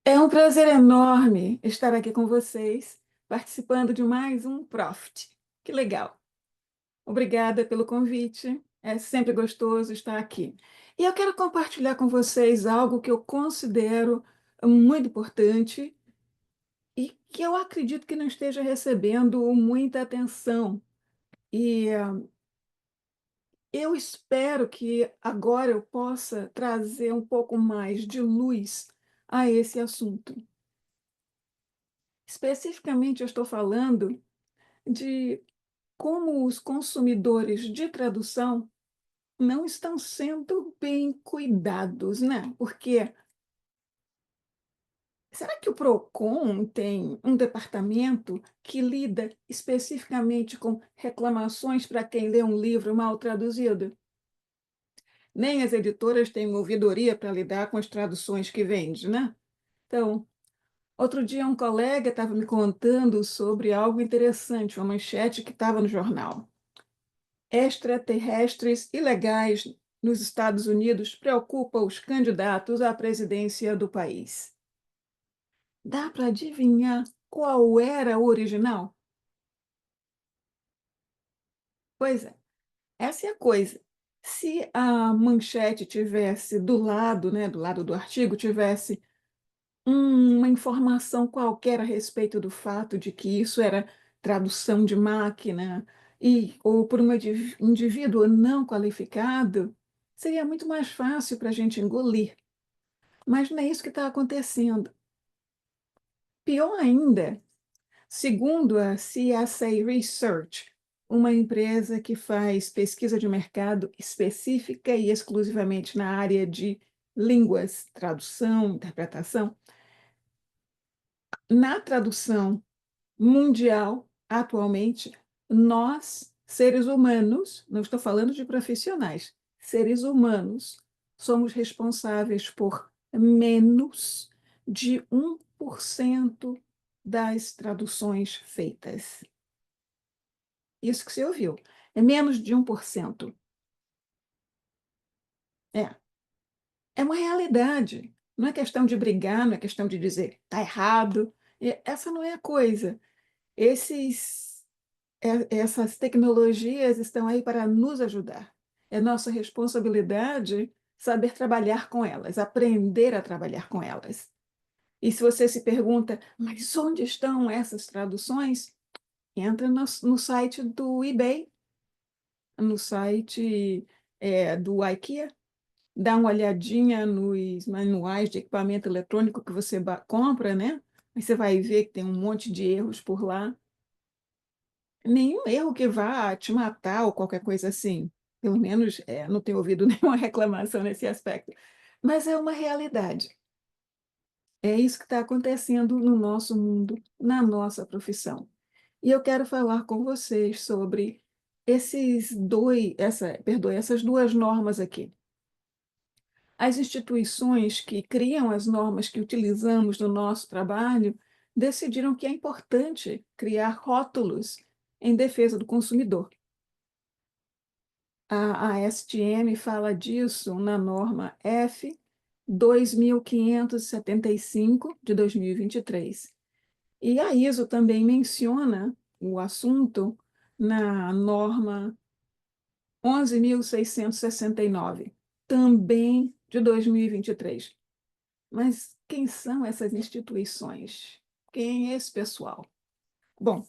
É um prazer enorme estar aqui com vocês, participando de mais um Profit. Que legal! Obrigada pelo convite. É sempre gostoso estar aqui. E eu quero compartilhar com vocês algo que eu considero muito importante e que eu acredito que não esteja recebendo muita atenção. E eu espero que agora eu possa trazer um pouco mais de luz a esse assunto. Especificamente, eu estou falando de como os consumidores de tradução não estão sendo bem cuidados, né? Porque será que o Procon tem um departamento que lida especificamente com reclamações para quem lê um livro mal traduzido? Nem as editoras têm uma ouvidoria para lidar com as traduções que vende, né? Então, outro dia um colega estava me contando sobre algo interessante, uma manchete que estava no jornal. Extraterrestres ilegais nos Estados Unidos preocupa os candidatos à presidência do país. Dá para adivinhar qual era o original? Pois é, essa é a coisa. Se a manchete tivesse do lado, né, do lado do artigo, tivesse uma informação qualquer a respeito do fato de que isso era tradução de máquina ou por um indivíduo não qualificado, seria muito mais fácil para a gente engolir. Mas não é isso que está acontecendo. Pior ainda, segundo a CSA Research, uma empresa que faz pesquisa de mercado específica e exclusivamente na área de línguas, tradução, interpretação, na tradução mundial, atualmente, nós, seres humanos, não estou falando de profissionais, seres humanos, somos responsáveis por menos de 1% das traduções feitas. Isso que você ouviu, é menos de 1%. É, é uma realidade. Não é questão de brigar, não é questão de dizer está errado. Essa não é a coisa. Esses Essas tecnologias estão aí para nos ajudar. É nossa responsabilidade saber trabalhar com elas, aprender a trabalhar com elas. E se você se pergunta, mas onde estão essas traduções? Entra no site do eBay, no site do IKEA, dá uma olhadinha nos manuais de equipamento eletrônico que você compra, né? Aí você vai ver que tem um monte de erros por lá. Nenhum erro que vá te matar ou qualquer coisa assim. Pelo menos não tenho ouvido nenhuma reclamação nesse aspecto. Mas é uma realidade. É isso que está acontecendo no nosso mundo, na nossa profissão. E eu quero falar com vocês sobre essas duas normas aqui. As instituições que criam as normas que utilizamos no nosso trabalho decidiram que é importante criar rótulos em defesa do consumidor. A ASTM fala disso na norma F 2575 de 2023. E a ISO também menciona o assunto na norma 11.669, também de 2023. Mas quem são essas instituições? Quem é esse pessoal? Bom,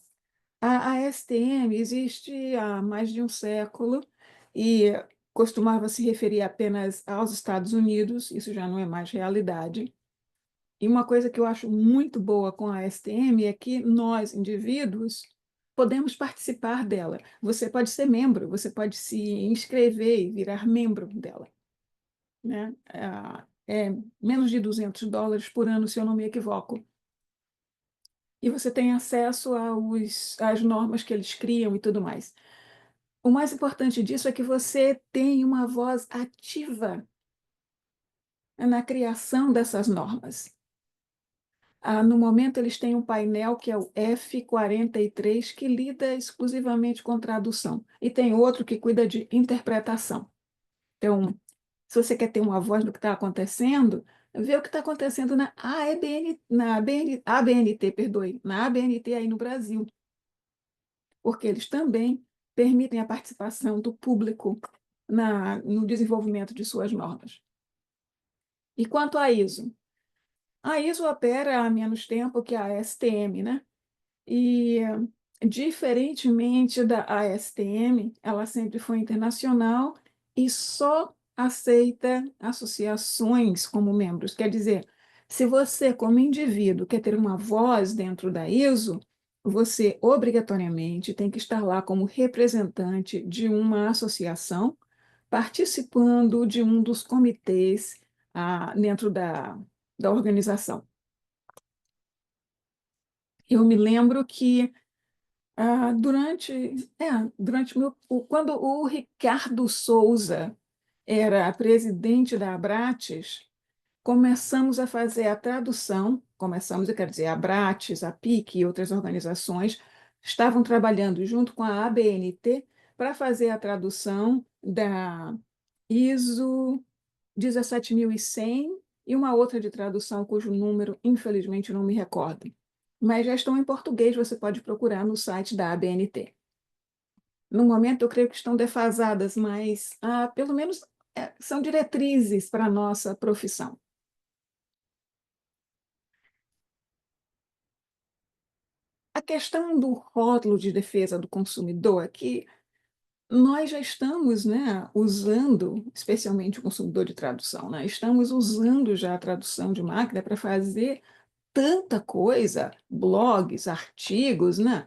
a STM existe há mais de um século e costumava se referir apenas aos Estados Unidos, isso já não é mais realidade. E uma coisa que eu acho muito boa com a STM é que nós, indivíduos, podemos participar dela. Você pode ser membro, você pode se inscrever e virar membro dela, né? É menos de US$ 200 por ano, se eu não me equivoco. E você tem acesso às normas que eles criam e tudo mais. O mais importante disso é que você tem uma voz ativa na criação dessas normas. No momento, eles têm um painel que é o F43, que lida exclusivamente com tradução, e tem outro que cuida de interpretação. Então, se você quer ter uma voz do que está acontecendo, ver o que está acontecendo na ABNT, perdoe, na ABNT aí no Brasil, porque eles também permitem a participação do público no desenvolvimento de suas normas. E quanto à ISO? A ISO opera há menos tempo que a ASTM, né? E, diferentemente da ASTM, ela sempre foi internacional e só aceita associações como membros. Quer dizer, se você, como indivíduo, quer ter uma voz dentro da ISO, você obrigatoriamente tem que estar lá como representante de uma associação, participando de um dos comitês dentro da organização. Eu me lembro que durante, quando o Ricardo Souza era presidente da Abrates, começamos a fazer a tradução, começamos, eu quero dizer, a Abrates, a PIC e outras organizações estavam trabalhando junto com a ABNT para fazer a tradução da ISO 17.100 e uma outra de tradução cujo número, infelizmente, não me recordo. Mas já estão em português, você pode procurar no site da ABNT. No momento, eu creio que estão defasadas, mas pelo menos são diretrizes para a nossa profissão. A questão do rótulo de defesa do consumidor é que nós já estamos, né, usando, especialmente o consumidor de tradução, né, estamos usando já a tradução de máquina para fazer tanta coisa, blogs, artigos, né?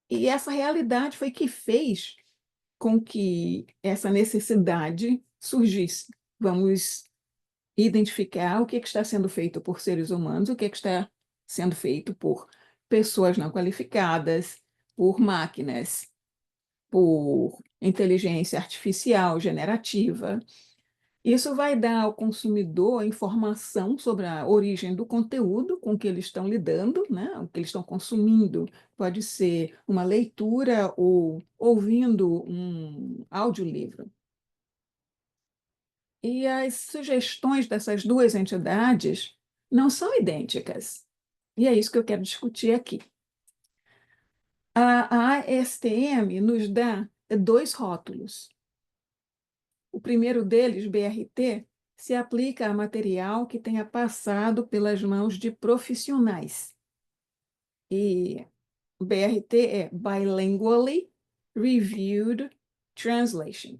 E essa realidade foi que fez com que essa necessidade surgisse. Vamos identificar o que está sendo feito por seres humanos, o que está sendo feito por pessoas não qualificadas, por máquinas, por inteligência artificial generativa. Isso vai dar ao consumidor informação sobre a origem do conteúdo com que eles estão lidando, né? O que eles estão consumindo. Pode ser uma leitura ou ouvindo um audiolivro. E as sugestões dessas duas entidades não são idênticas. E é isso que eu quero discutir aqui. A ASTM nos dá dois rótulos. O primeiro deles, BRT, se aplica a material que tenha passado pelas mãos de profissionais. E BRT é Bilingually Reviewed Translation.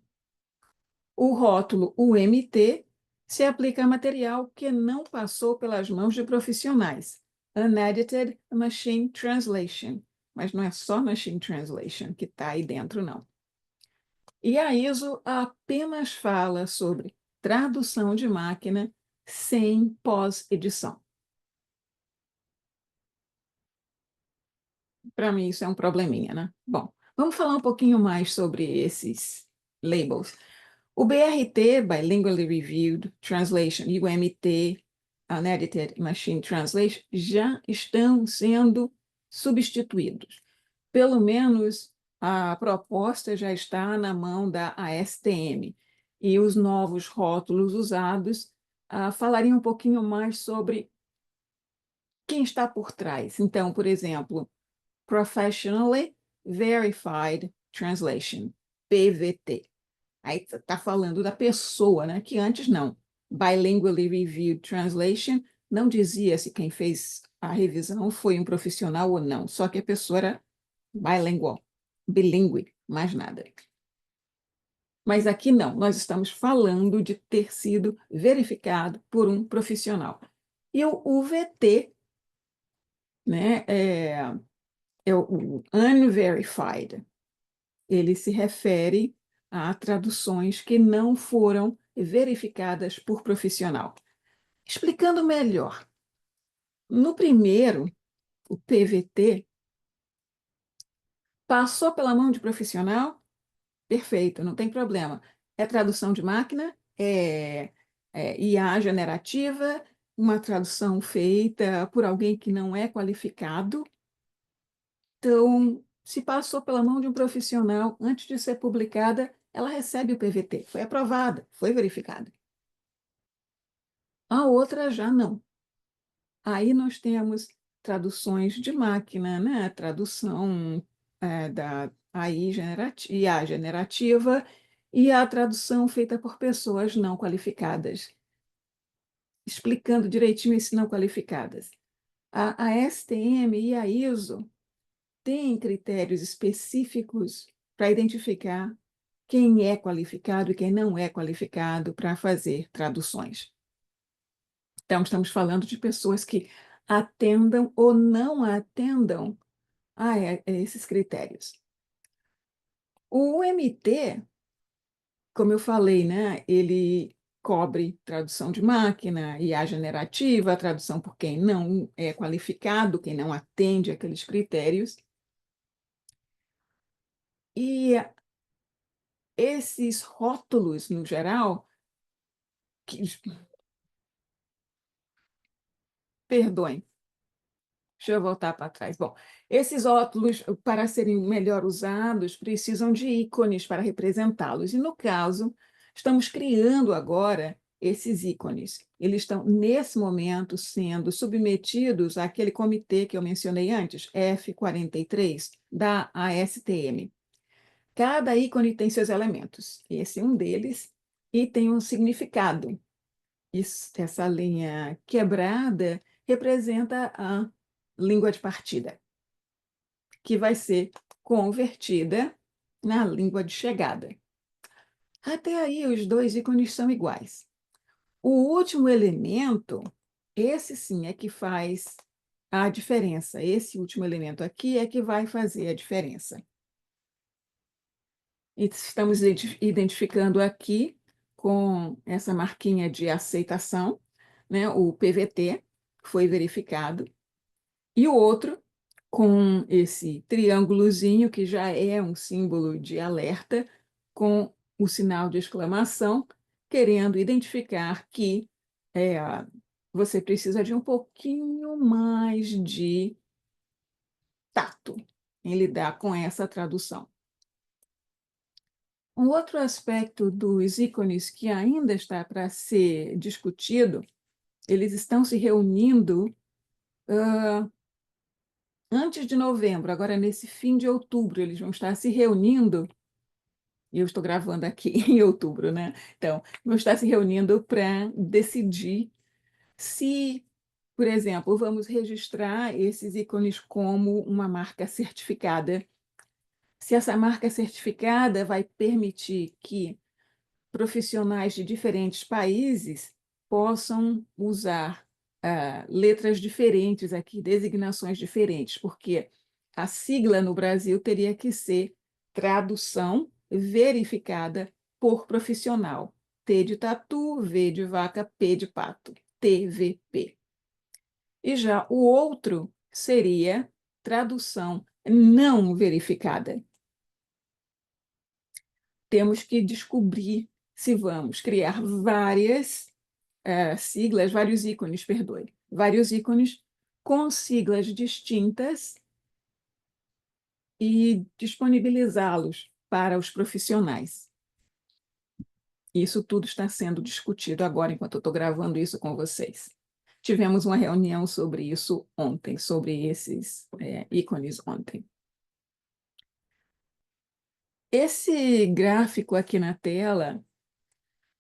O rótulo UMT se aplica a material que não passou pelas mãos de profissionais. Unedited Machine Translation. Mas não é só Machine Translation que está aí dentro, não. E a ISO apenas fala sobre tradução de máquina sem pós-edição. Para mim, isso é um probleminha, né? Bom, vamos falar um pouquinho mais sobre esses labels. O BRT, Bilingually Reviewed Translation, e o MT, Unedited Machine Translation, já estão sendo substituídos. Pelo menos a proposta já está na mão da ASTM. E os novos rótulos usados falariam um pouquinho mais sobre quem está por trás. Então, por exemplo, Professionally Verified Translation, PVT. Aí está falando da pessoa, né? Que antes não. Bilingually Reviewed Translation não dizia se quem fez a revisão foi um profissional ou não, só que a pessoa era bilingual, bilíngue, mais nada. Mas aqui não, nós estamos falando de ter sido verificado por um profissional. E o UVT, né, é o Unverified. Ele se refere a traduções que não foram verificadas por profissional. Explicando melhor, no primeiro, o PVT, passou pela mão de profissional, perfeito, não tem problema. É tradução de máquina, é IA generativa, uma tradução feita por alguém que não é qualificado. Então, se passou pela mão de um profissional antes de ser publicada, ela recebe o PVT. Foi aprovada, foi verificada. A outra já não. Aí nós temos traduções de máquina, né? Tradução da IA generativa e a tradução feita por pessoas não qualificadas, explicando direitinho esse não qualificadas. A STM e a ISO têm critérios específicos para identificar quem é qualificado e quem não é qualificado para fazer traduções. Então, estamos falando de pessoas que atendam ou não atendam a esses critérios. O MT, como eu falei, né, ele cobre tradução de máquina, IA generativa, tradução por quem não é qualificado, quem não atende aqueles critérios. E esses rótulos, no geral, que, perdoem, deixa eu voltar para trás. Bom, esses rótulos, para serem melhor usados, precisam de ícones para representá-los. E, no caso, estamos criando agora esses ícones. Eles estão, nesse momento, sendo submetidos àquele comitê que eu mencionei antes, F43, da ASTM. Cada ícone tem seus elementos. Esse é um deles e tem um significado. Essa linha quebrada representa a língua de partida, que vai ser convertida na língua de chegada. Até aí, os dois ícones são iguais. O último elemento, esse sim é que faz a diferença. Esse último elemento aqui é que vai fazer a diferença. E estamos identificando aqui com essa marquinha de aceitação, né, o PVT foi verificado, e o outro com esse triângulozinho, que já é um símbolo de alerta, com o sinal de exclamação, querendo identificar que é, você precisa de um pouquinho mais de tato em lidar com essa tradução. Um outro aspecto dos ícones que ainda está para ser discutido, eles estão se reunindo antes de novembro, agora nesse fim de outubro, eles vão estar se reunindo, e eu estou gravando aqui em outubro, né? Então, vão estar se reunindo para decidir se, por exemplo, vamos registrar esses ícones como uma marca certificada. Se essa marca certificada vai permitir que profissionais de diferentes países possam usar letras diferentes aqui, designações diferentes, porque a sigla no Brasil teria que ser tradução verificada por profissional. T de tatu, V de vaca, P de pato, TVP. E já o outro seria tradução não verificada. Temos que descobrir se vamos criar várias siglas, vários ícones, perdoe, vários ícones com siglas distintas e disponibilizá-los para os profissionais. Isso tudo está sendo discutido agora, enquanto eu estou gravando isso com vocês. Tivemos uma reunião sobre isso ontem, sobre esses ícones ontem. Esse gráfico aqui na tela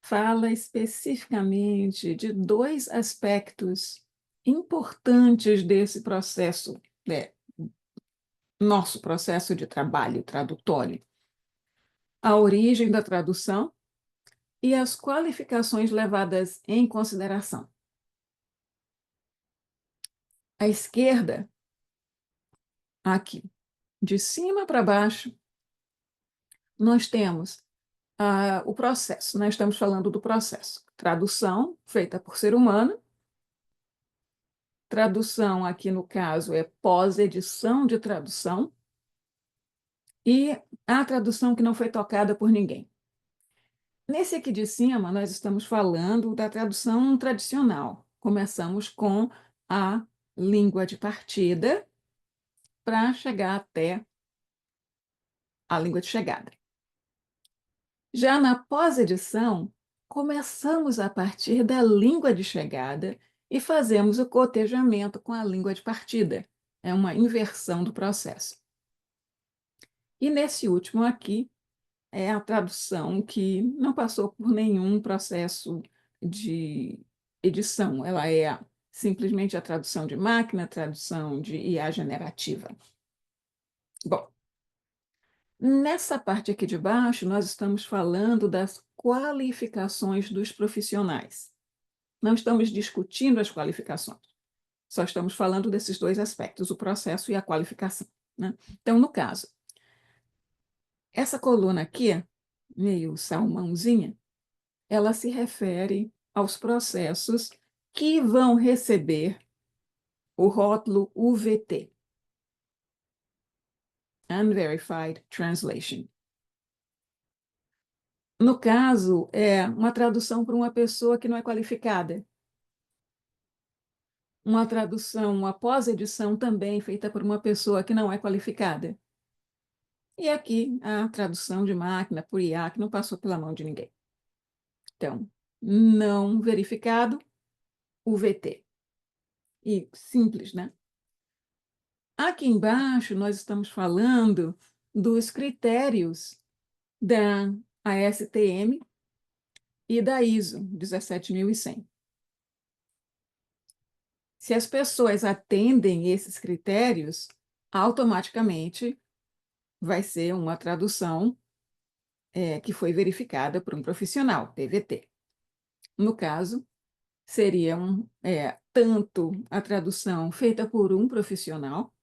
fala especificamente de dois aspectos importantes desse processo, nosso processo de trabalho tradutório: a origem da tradução e as qualificações levadas em consideração. À esquerda, aqui, de cima para baixo, nós temos o processo. Nós estamos falando do processo. Tradução feita por ser humano. Tradução, aqui no caso, é pós-edição de tradução. E a tradução que não foi tocada por ninguém. Nesse aqui de cima, nós estamos falando da tradução tradicional. Começamos com a língua de partida para chegar até a língua de chegada. Já na pós-edição, começamos a partir da língua de chegada e fazemos o cotejamento com a língua de partida. É uma inversão do processo. E nesse último aqui, é a tradução que não passou por nenhum processo de edição. Ela é simplesmente a tradução de máquina, tradução de IA generativa. Bom, nessa parte aqui de baixo, nós estamos falando das qualificações dos profissionais. Não estamos discutindo as qualificações, só estamos falando desses dois aspectos, o processo e a qualificação, né? Então, no caso, essa coluna aqui, meio salmãozinha, ela se refere aos processos que vão receber o rótulo UVT, Unverified Translation. No caso, é uma tradução para uma pessoa que não é qualificada. Uma tradução, uma pós-edição também feita por uma pessoa que não é qualificada. E aqui a tradução de máquina por IA, que não passou pela mão de ninguém. Então, não verificado, UVT. E simples, né? Aqui embaixo, nós estamos falando dos critérios da ASTM e da ISO 17100. Se as pessoas atendem esses critérios, automaticamente vai ser uma tradução que foi verificada por um profissional, PVT. No caso, seriam tanto a tradução feita por um profissional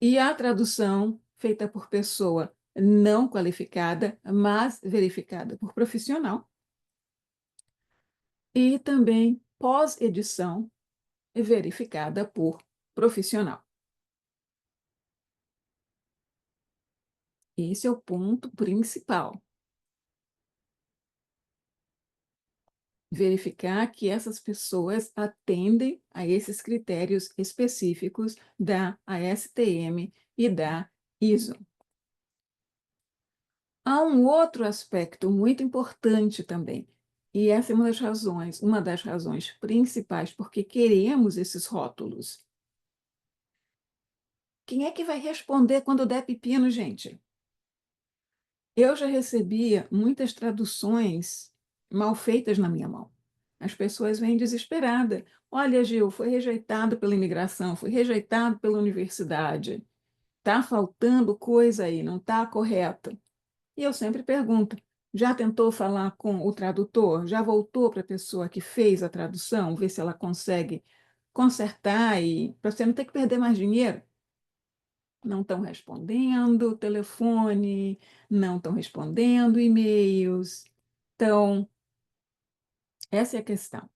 e a tradução feita por pessoa não qualificada, mas verificada por profissional, e também pós-edição verificada por profissional. Esse é o ponto principal. Verificar que essas pessoas atendem a esses critérios específicos da ASTM e da ISO. Há um outro aspecto muito importante também, e essa é uma das razões principais porque queremos esses rótulos. Quem é que vai responder quando der pepino, gente? Eu já recebi muitas traduções mal feitas na minha mão. As pessoas vêm desesperadas. Olha, Gil, foi rejeitado pela imigração, foi rejeitado pela universidade. Está faltando coisa aí, não está correto. E eu sempre pergunto: já tentou falar com o tradutor? Já voltou para a pessoa que fez a tradução, ver se ela consegue consertar e para você não ter que perder mais dinheiro? Não estão respondendo telefone, não estão respondendo e-mails. Então, essa é a questão.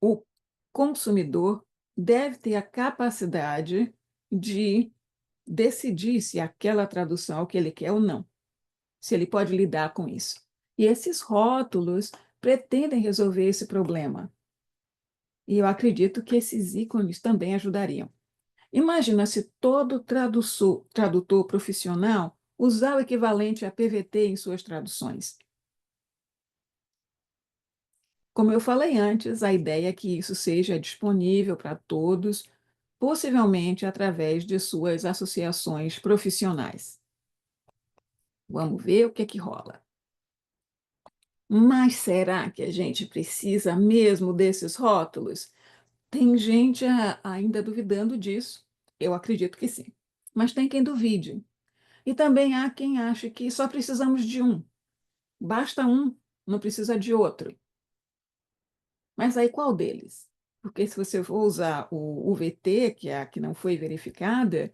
O consumidor deve ter a capacidade de decidir se aquela tradução é o que ele quer ou não, se ele pode lidar com isso. E esses rótulos pretendem resolver esse problema. E eu acredito que esses ícones também ajudariam. Imagina se todo tradutor profissional usar o equivalente a PVT em suas traduções. Como eu falei antes, a ideia é que isso seja disponível para todos, possivelmente através de suas associações profissionais. Vamos ver o que é que rola. Mas será que a gente precisa mesmo desses rótulos? Tem gente ainda duvidando disso. Eu acredito que sim. Mas tem quem duvide. E também há quem ache que só precisamos de um. Basta um, não precisa de outro. Mas aí qual deles? Porque se você for usar o VT, que é a que não foi verificada,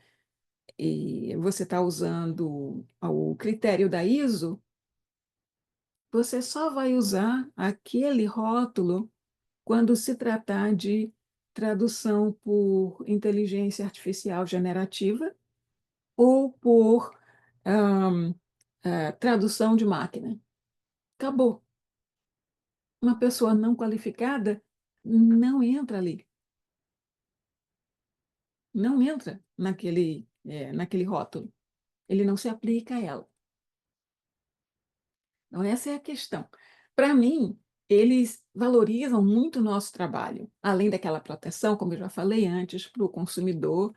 e você está usando o critério da ISO, você só vai usar aquele rótulo quando se tratar de tradução por inteligência artificial generativa ou por tradução de máquina. Acabou. Uma pessoa não qualificada não entra ali, não entra naquele rótulo. Ele não se aplica a ela. Então, essa é a questão. Para mim, eles valorizam muito o nosso trabalho, além daquela proteção, como eu já falei antes, para o consumidor.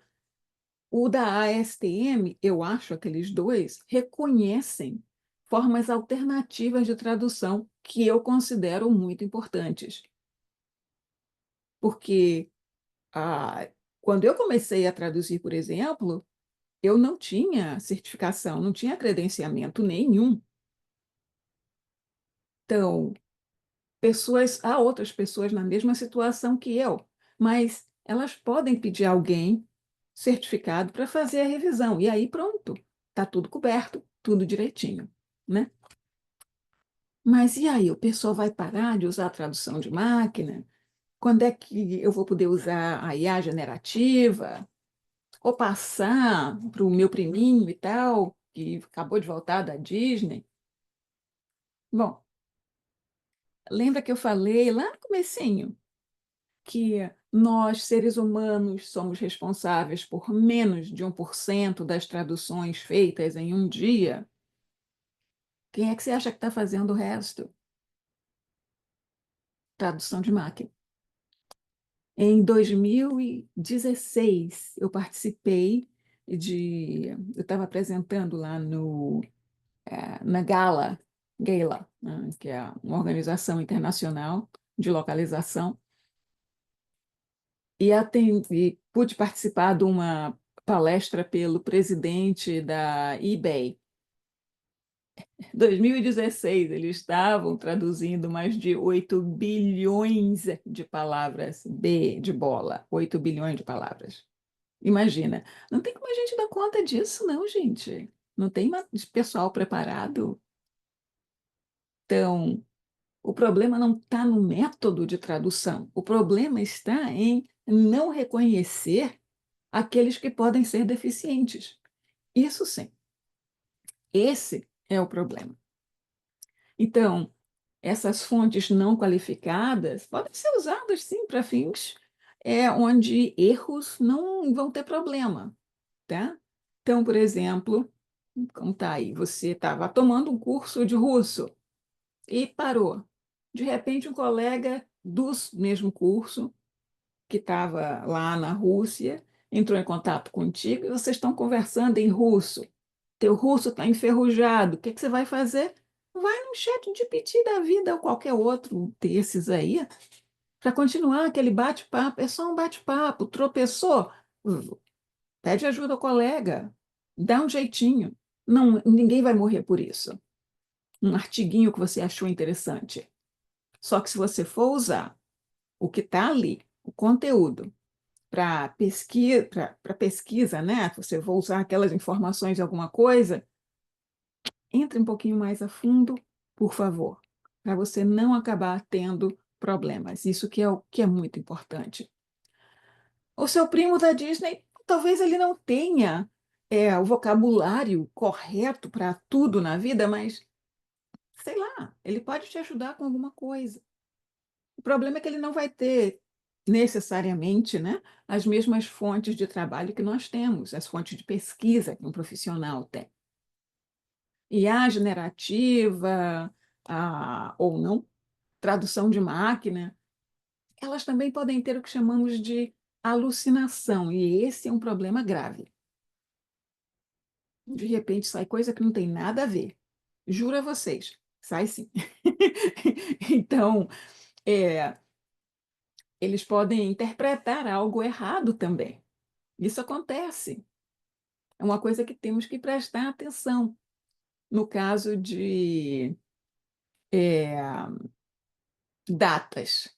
O da ASTM, eu acho, aqueles dois, reconhecem formas alternativas de tradução que eu considero muito importantes. Porque quando eu comecei a traduzir, por exemplo, eu não tinha certificação, não tinha credenciamento nenhum. Então, há outras pessoas na mesma situação que eu, mas elas podem pedir alguém certificado para fazer a revisão. E aí pronto, está tudo coberto, tudo direitinho, né? Mas e aí, o pessoal vai parar de usar a tradução de máquina? Quando é que eu vou poder usar a IA generativa? Ou passar para o meu priminho e tal, que acabou de voltar da Disney? Bom, lembra que eu falei lá no comecinho que nós, seres humanos, somos responsáveis por menos de 1% das traduções feitas em um dia? Quem é que você acha que está fazendo o resto? Tradução de máquina. Em 2016, eu participei eu estava apresentando lá na Gala, né, que é uma organização internacional de localização, e pude participar de uma palestra pelo presidente da eBay. 2016, eles estavam traduzindo mais de 8 bilhões de palavras, B de bola, 8 bilhões de palavras. Imagina, não tem como a gente dar conta disso, não, gente. Não tem pessoal preparado. Então, o problema não está no método de tradução. O problema está em não reconhecer aqueles que podem ser deficientes. Isso sim, esse é o problema. Então, essas fontes não qualificadas podem ser usadas sim para fins onde erros não vão ter problema, tá? Então, por exemplo, como está aí, você estava tomando um curso de russo e parou. De repente, um colega do mesmo curso, que estava lá na Rússia, entrou em contato contigo e vocês estão conversando em russo. Teu russo está enferrujado. O que que você vai fazer? Vai no chat GPT da vida ou qualquer outro desses aí, para continuar aquele bate-papo. É só um bate-papo. Tropeçou? Pede ajuda ao colega. Dá um jeitinho. Não, ninguém vai morrer por isso. Um artiguinho que você achou interessante. Só que se você for usar o que está ali, o conteúdo, para pesquisa, né? Você for usar aquelas informações de alguma coisa, entre um pouquinho mais a fundo, por favor, para você não acabar tendo problemas. Isso que é o que é muito importante. O seu primo da Disney, talvez ele não tenha o vocabulário correto para tudo na vida, mas sei lá, ele pode te ajudar com alguma coisa. O problema é que ele não vai ter necessariamente, né, as mesmas fontes de trabalho que nós temos, as fontes de pesquisa que um profissional tem. E a generativa, ou não, tradução de máquina, elas também podem ter o que chamamos de alucinação, e esse é um problema grave. De repente sai coisa que não tem nada a ver. Juro a vocês, sai sim. Então, é, eles podem interpretar algo errado também. Isso acontece. É uma coisa que temos que prestar atenção. No caso de é, datas.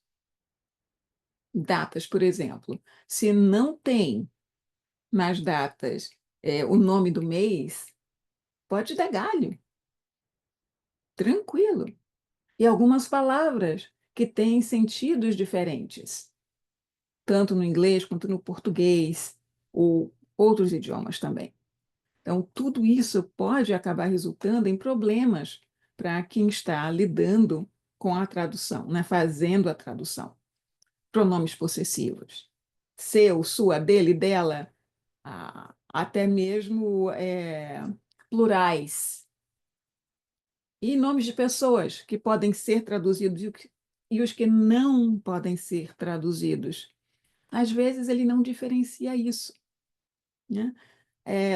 Datas, por exemplo. Se não tem nas datas o nome do mês, pode dar galho, tranquilo. E algumas palavras que têm sentidos diferentes, tanto no inglês quanto no português, ou outros idiomas também. Então, tudo isso pode acabar resultando em problemas para quem está lidando com a tradução, né? Fazendo a tradução. Pronomes possessivos. Seu, sua, dele, dela, até mesmo plurais. e nomes de pessoas que podem ser traduzidos e os que não podem ser traduzidos. Às vezes ele não diferencia isso, né?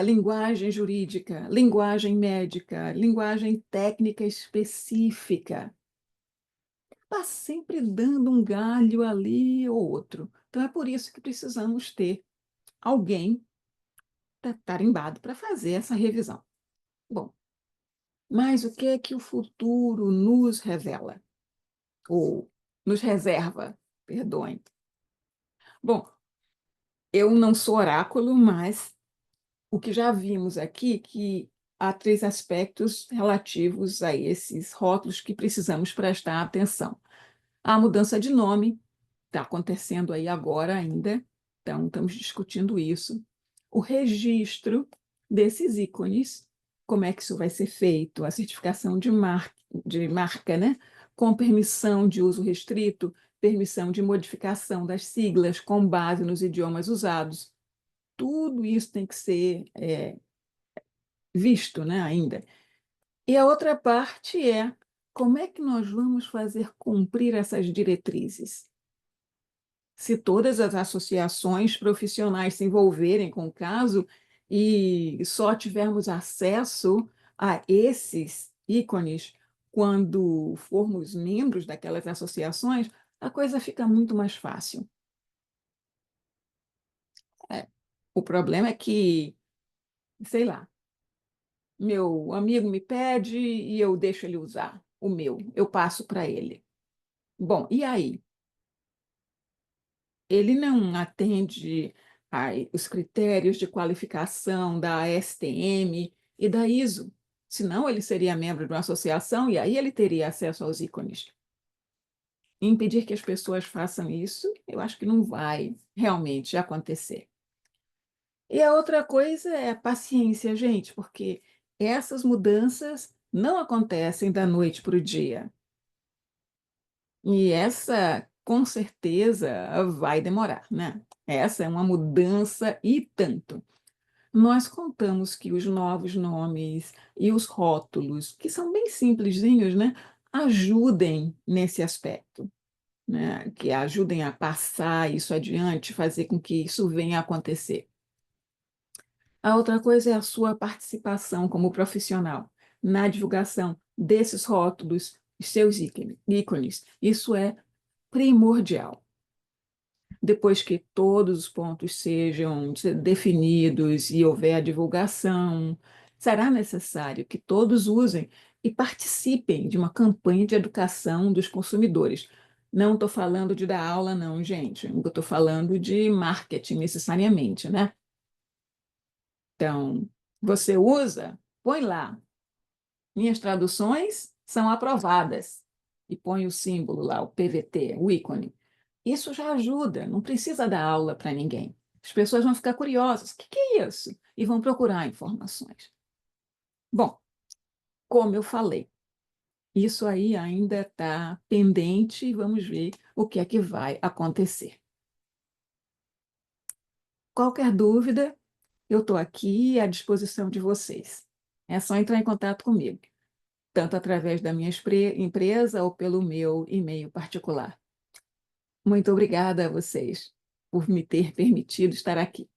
Linguagem jurídica, linguagem médica, linguagem técnica específica. Está sempre dando um galho ali ou outro. Então é por isso que precisamos ter alguém tarimbado para fazer essa revisão. Bom, mas o que é que o futuro nos revela? Ou nos reserva, perdoem. Bom, eu não sou oráculo, mas o que já vimos aqui, que há três aspectos relativos a esses rótulos que precisamos prestar atenção. A mudança de nome, está acontecendo aí agora ainda, então estamos discutindo isso. O registro desses ícones, como é que isso vai ser feito? A certificação de marca, né? Com permissão de uso restrito, permissão de modificação das siglas com base nos idiomas usados. Tudo isso tem que ser visto, né, ainda. E a outra parte é como é que nós vamos fazer cumprir essas diretrizes? Se todas as associações profissionais se envolverem com o caso e só tivermos acesso a esses ícones quando formos membros daquelas associações, a coisa fica muito mais fácil. É, o problema é que, sei lá, meu amigo me pede e eu deixo ele usar o meu, eu passo para ele. Bom, e aí? Ele não atende os critérios de qualificação da ASTM e da ISO, senão ele seria membro de uma associação e aí ele teria acesso aos ícones. Impedir que as pessoas façam isso, eu acho que não vai realmente acontecer. E a outra coisa é a paciência, gente, porque essas mudanças não acontecem da noite para o dia. E essa, com certeza, vai demorar, né? Essa é uma mudança e tanto. Nós contamos que os novos nomes e os rótulos, que são bem simplesinhos, né, ajudem nesse aspecto, né? Que ajudem a passar isso adiante, fazer com que isso venha a acontecer. A outra coisa é a sua participação como profissional na divulgação desses rótulos, seus ícones. Isso é primordial. Depois que todos os pontos sejam definidos e houver a divulgação, será necessário que todos usem e participem de uma campanha de educação dos consumidores. Não estou falando de dar aula, não, gente. Eu estou falando de marketing necessariamente, né? Então, você usa, põe lá. Minhas traduções são aprovadas. E põe o símbolo lá, o PVT, o ícone. Isso já ajuda, não precisa dar aula para ninguém. As pessoas vão ficar curiosas. O que é isso? E vão procurar informações. Bom, como eu falei, isso aí ainda está pendente e vamos ver o que é que vai acontecer. Qualquer dúvida, eu estou aqui à disposição de vocês. É só entrar em contato comigo, tanto através da minha empresa ou pelo meu e-mail particular. Muito obrigada a vocês por me ter permitido estar aqui.